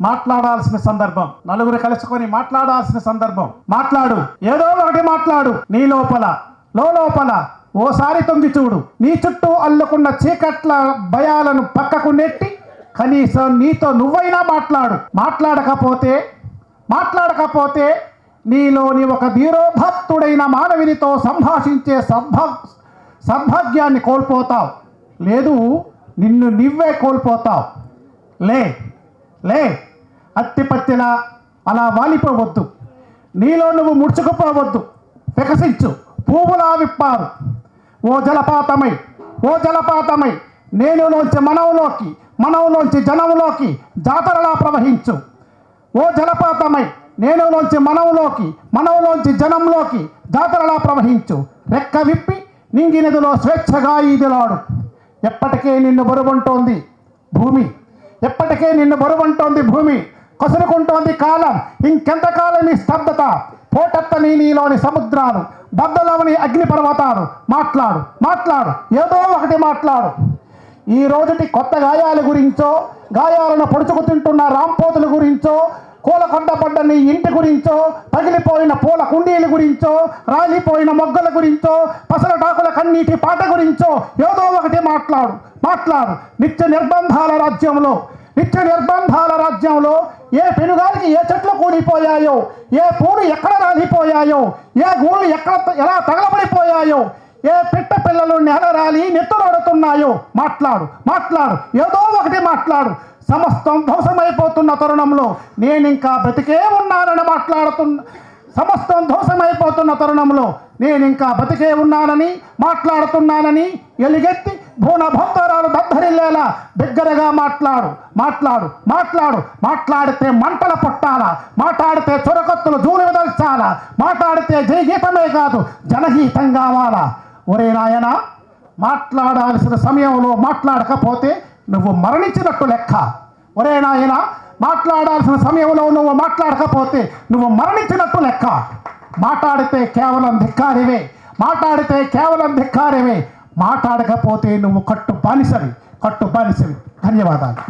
మాట్లాడాల్సిన సందర్భం, నలుగురు కలుసుకొని మాట్లాడాల్సిన సందర్భం. మాట్లాడు, ఏదో ఒకటి మాట్లాడు. నీ లోపల లోపల ఓసారి తొంగి చూడు. నీ చుట్టూ అల్లుకున్న చీకట్ల భయాలను పక్కకు నెట్టి కనీసం నీతో నువ్వైనా మాట్లాడు. మాట్లాడకపోతే నీలోని ఒక ధీరోభక్తుడైన మానవునితో సంభాషించే సద్భాగ్యాన్ని కోల్పోతావు. లేదు, నిన్ను నువ్వే కోల్పోతావు. లే అత్తిపత్తిలా అలా వాలిపోవద్దు. నీలో నువ్వు ముడుచుకుపోవద్దు. వికసించు, పువ్వులా విప్పారు. ఓ జలపాతమై నేనులోంచి మనవులోంచి జనంలోకి జాతరలా ప్రవహించు. ఓ జలపాతమై నేనులోంచి మనవులోంచి జనంలోకి జాతరలా ప్రవహించు. రెక్క విప్పి నింగి నదిలో స్వేచ్ఛగా ఈదులాడు. ఎప్పటికే నిన్ను బరువంటోంది భూమి. కొసరుకుంటోంది కాలం. ఇంకెంతకాలం ఈ స్తబ్దత? పోటెత్తని నీలోని సముద్రాలు, బద్దలవని అగ్నిపర్వతాలు. మాట్లాడు, ఏదో ఒకటి మాట్లాడు. ఈ రోజుటి కొత్త గాయాల గురించో, గాయాలను పొడుచుకు తింటున్న రాంపోతుల గురించో, కూలకొండబడ్డ నీ ఇంటి గురించో, పగిలిపోయిన పూల కుండీల గురించో, రాలిపోయిన మొగ్గల గురించో, పసల టాకుల కన్నీటి పాట గురించో ఏదో ఒకటి మాట్లాడు. నిత్య నిర్బంధాల రాజ్యంలో ఏ పెనుగాలికి ఏ చెట్లు కూలిపోయాయో, ఏ పూలు ఎక్కడ రాలిపోయాయో, ఏ గూళ్ళు ఎలా తగలబడిపోయాయో, ఏ పిట్ట పిల్లలు నెలరాలి నెత్తులాడుతున్నాయో మాట్లాడు. ఏదో ఒకటి మాట్లాడు. సమస్తం ధ్వంసమైపోతున్న తరుణంలో నేనింకా బ్రతికే ఉన్నానని మాట్లాడుతున్నానని ఎలుగెత్తి భూనభంతరాలు దద్దరిల్లేలా బిగ్గరగా మాట్లాడితే మంటల పుట్టాలా, మాట్లాడితే చురకత్తులు జూలు వదల్చాలా, మాట్లాడితే జయగీతమే కాదు జనగీతం కావాలా. ఒరే నాయనా, మాట్లాడాల్సిన సమయంలో మాట్లాడకపోతే నువ్వు మరణించినట్టు లెక్క. ఒరే నాయనా, మాట్లాడాల్సిన సమయంలో నువ్వు మాట్లాడకపోతే నువ్వు మరణించినట్టు లెక్క. మాట్లాడితే కేవలం ధిక్కారివే. మాట్లాడకపోతే నువ్వు కట్టు బానిసవి. ధన్యవాదాలు.